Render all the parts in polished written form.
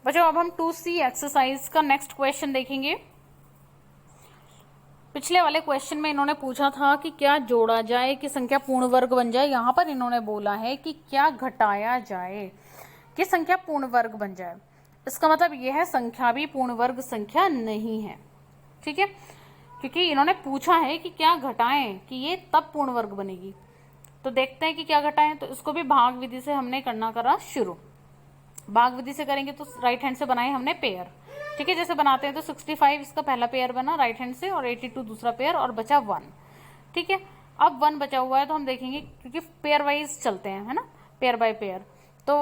बच्चों अब हम 2C एक्सरसाइज का नेक्स्ट क्वेश्चन देखेंगे। पिछले वाले क्वेश्चन में इन्होंने पूछा था कि क्या जोड़ा जाए कि संख्या पूर्ण वर्ग बन जाए। यहाँ पर इन्होंने बोला है कि क्या घटाया जाए कि संख्या पूर्ण वर्ग बन जाए। इसका मतलब यह संख्या भी पूर्ण वर्ग संख्या नहीं है, ठीक है, क्योंकि इन्होंने पूछा है कि क्या घटाएं कि ये तब पूर्ण वर्ग बनेगी। तो देखते हैं कि क्या घटाएं। तो इसको भी भाग विधि से हमने करना करा शुरू। भाग विधि से करेंगे तो राइट हैंड से बनाए हमने पेयर, ठीक है। जैसे बनाते हैं तो 65 इसका पहला पेयर बना राइट हैंड से और 82 दूसरा पेयर और बचा 1, ठीक है। अब 1 बचा हुआ है तो हम देखेंगे क्योंकि पेयर वाइज चलते हैं, है ना, पेयर बाय पेयर। तो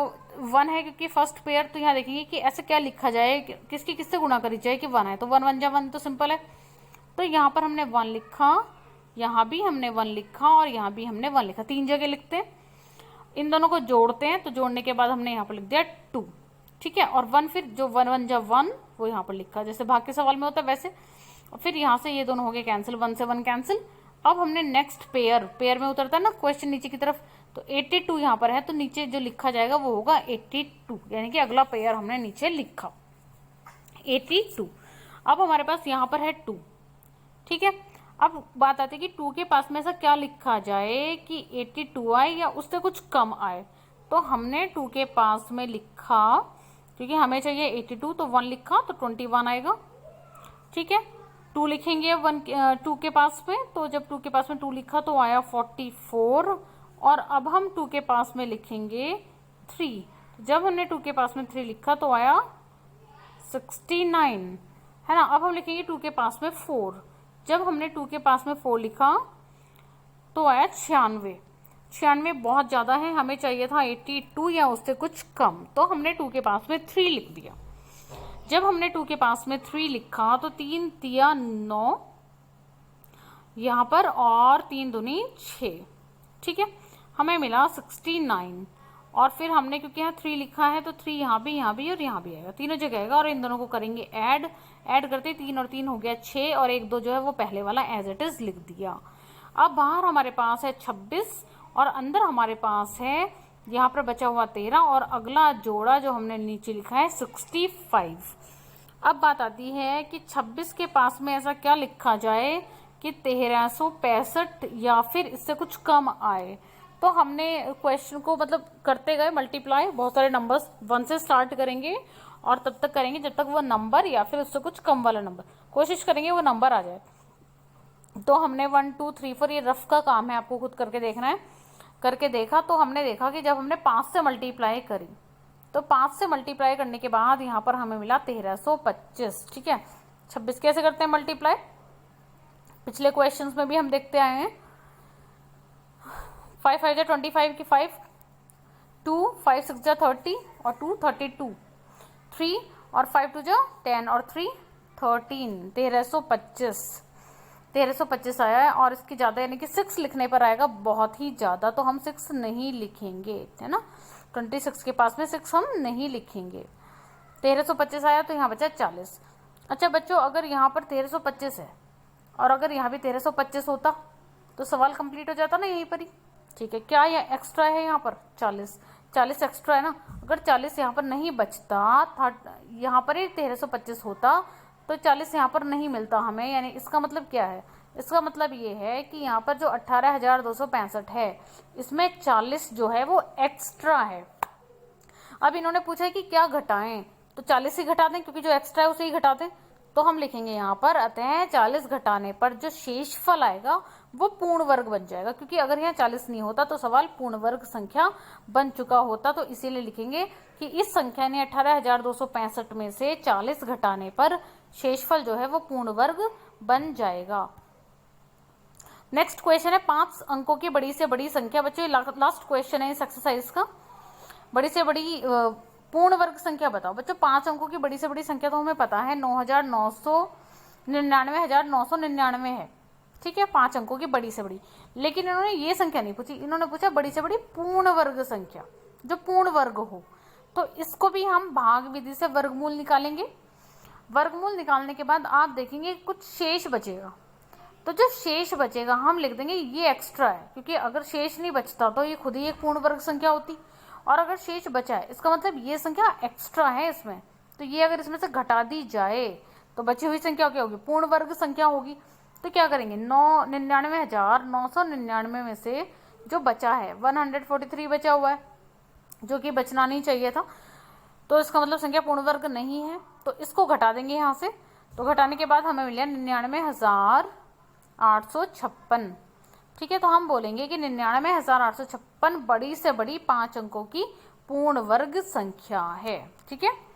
1 है क्योंकि फर्स्ट पेयर, तो यहाँ देखेंगे कि ऐसे क्या लिखा जाए, किसकी किससे गुणा करी जाए कि 1 है। तो 1 1 जा 1 तो सिंपल है। तो यहाँ पर हमने 1 लिखा, यहाँ भी हमने 1 लिखा और यहाँ भी हमने 1 लिखा, 3 जगह लिखते हैं। इन दोनों को जोड़ते हैं तो जोड़ने के बाद हमने यहाँ पर लिख दिया 2, ठीक है। और 1 फिर जो 1 1 जा 1 वो यहाँ पर लिखा, जैसे भाग के सवाल में होता है वैसे। और फिर यहाँ से ये दोनों हो गए कैंसिल, 1 से 1 कैंसिल। अब हमने नेक्स्ट पेयर में उतरता है ना क्वेश्चन नीचे की तरफ, तो 82 यहाँ पर है तो नीचे जो लिखा जाएगा वो होगा 82, यानी कि अगला पेयर हमने नीचे लिखा 82। अब हमारे पास यहाँ पर है 2, ठीक है। अब बात आती है कि 2 के पास में ऐसा क्या लिखा जाए कि 82 आए या उससे कुछ कम आए। तो हमने 2 के पास में लिखा, क्योंकि हमें चाहिए 82 तो 1 लिखा तो 21 आएगा, ठीक है। 2 लिखेंगे 2 के पास में, तो जब 2 के पास में 2 लिखा तो आया 44। और अब हम 2 के पास में लिखेंगे 3, जब हमने 2 के पास में 3 लिखा तो आया 69, है ना। अब हम लिखेंगे 2 के पास में 4, जब हमने 2 के पास में 4 लिखा तो आया 96। 96 बहुत ज्यादा है, हमें चाहिए था 82 या उससे कुछ कम, तो हमने 2 के पास में 3 लिख दिया। जब हमने 2 के पास में 3 लिखा तो 3 तिया 9 यहाँ पर और 3 दूनी 6, ठीक है, हमें मिला 69। और फिर हमने क्योंकि यहाँ 3 लिखा है तो 3 यहाँ भी और यहाँ भी आएगा, तीनों जगह आएगा। और इन दोनों को करेंगे ऐड करते 3 और 3 हो गया 6 और 1 2 जो है वो पहले वाला एज इट इज लिख दिया। अब बाहर हमारे पास है 26 और अंदर हमारे पास है यहाँ पर बचा हुआ 13 और अगला जोड़ा जो हमने नीचे लिखा है 65। अब बात आती है कि 26 के पास में ऐसा क्या लिखा जाए कि 1365 या फिर इससे कुछ कम आए। तो हमने क्वेश्चन को मतलब करते गए मल्टीप्लाई, बहुत सारे नंबर्स 1 से स्टार्ट करेंगे और तब तक करेंगे जब तक वो नंबर या फिर उससे कुछ कम वाला नंबर, कोशिश करेंगे वो नंबर आ जाए। तो हमने 1 2 3 4 ये रफ का काम है, आपको खुद करके देखना है। करके देखा तो हमने देखा कि जब हमने 5 से मल्टीप्लाई करी तो 5 से मल्टीप्लाई करने के बाद यहाँ पर हमें मिला 1325, ठीक है। 26 कैसे करते हैं मल्टीप्लाई, पिछले क्वेश्चंस में भी हम देखते आए हैं। 5 5 जा 25 की 5, 2 5 6 जा 30 और 2 32, 3 और 5 2 जा 10 और 3 13, 1325 आया है। और इसकी ज्यादा यानी कि 6 लिखने पर आएगा बहुत ही ज्यादा, तो हम 6 नहीं लिखेंगे, है ना। 26 के पास में 6 हम नहीं लिखेंगे। 1325 आया तो यहाँ बचा 40। अच्छा बच्चों, अगर यहाँ पर 1325 है और अगर यहाँ भी 1325 होता तो सवाल कंप्लीट हो जाता ना यहीं पर ही, ठीक है। क्या ये एक्स्ट्रा है यहाँ पर 40 एक्स्ट्रा है ना। अगर 40 यहाँ पर नहीं बचता था, यहाँ पर ही 1325 होता तो 40 यहाँ पर नहीं मिलता हमें, यानी इसका मतलब क्या है, इसका मतलब ये है कि यहाँ पर जो 18,265 है इसमें 40 जो है वो एक्स्ट्रा है। अब इन्होंने पूछा है कि क्या घटाएं, तो 40 ही घटा दें क्योंकि जो एक्स्ट्रा है उसे ही घटा दें। तो हम लिखेंगे यहाँ पर अतः 40 घटाने पर जो शेषफल आएगा वो पूर्ण वर्ग बन जाएगा, क्योंकि अगर यहाँ 40 नहीं होता तो सवाल पूर्ण वर्ग संख्या बन चुका होता। तो इसीलिए लिखेंगे कि इस संख्या ने 18,265 में से 40 घटाने पर शेषफल जो है वो पूर्ण वर्ग बन जाएगा। नेक्स्ट क्वेश्चन है 5 अंकों की बड़ी से बड़ी संख्या। बच्चों लास्ट क्वेश्चन है इस एक्सरसाइज का। बड़ी से बड़ी पूर्ण वर्ग संख्या बताओ। बच्चों 5 अंकों की बड़ी से बड़ी संख्या तो हमें पता है 9,999 है, ठीक है, 5 अंकों की बड़ी से बड़ी। लेकिन इन्होंने ये संख्या नहीं पूछी, इन्होंने पूछा बड़ी से बड़ी पूर्ण वर्ग संख्या जो पूर्ण वर्ग हो। तो इसको भी हम भाग विधि से वर्गमूल निकालेंगे। वर्गमूल निकालने के बाद आप देखेंगे कुछ शेष बचेगा, तो जो शेष बचेगा हम लिख देंगे ये एक्स्ट्रा है, क्योंकि अगर शेष नहीं बचता तो ये खुद ही एक पूर्ण वर्ग संख्या होती। और अगर शेष बचा है इसका मतलब ये संख्या एक्स्ट्रा है इसमें, तो ये अगर इसमें से घटा दी जाए तो बची हुई संख्या क्या होगी, पूर्ण वर्ग संख्या होगी। तो क्या करेंगे, 99,999 में से जो बचा है 143 बचा हुआ है, जो कि बचना नहीं चाहिए था, तो इसका मतलब संख्या पूर्ण वर्ग नहीं है, तो इसको घटा देंगे यहाँ से। तो घटाने के बाद हमें मिला 99,856। ठीक है, तो हम बोलेंगे कि 99,856 बड़ी से बड़ी 5 अंकों की पूर्ण वर्ग संख्या है। ठीक है।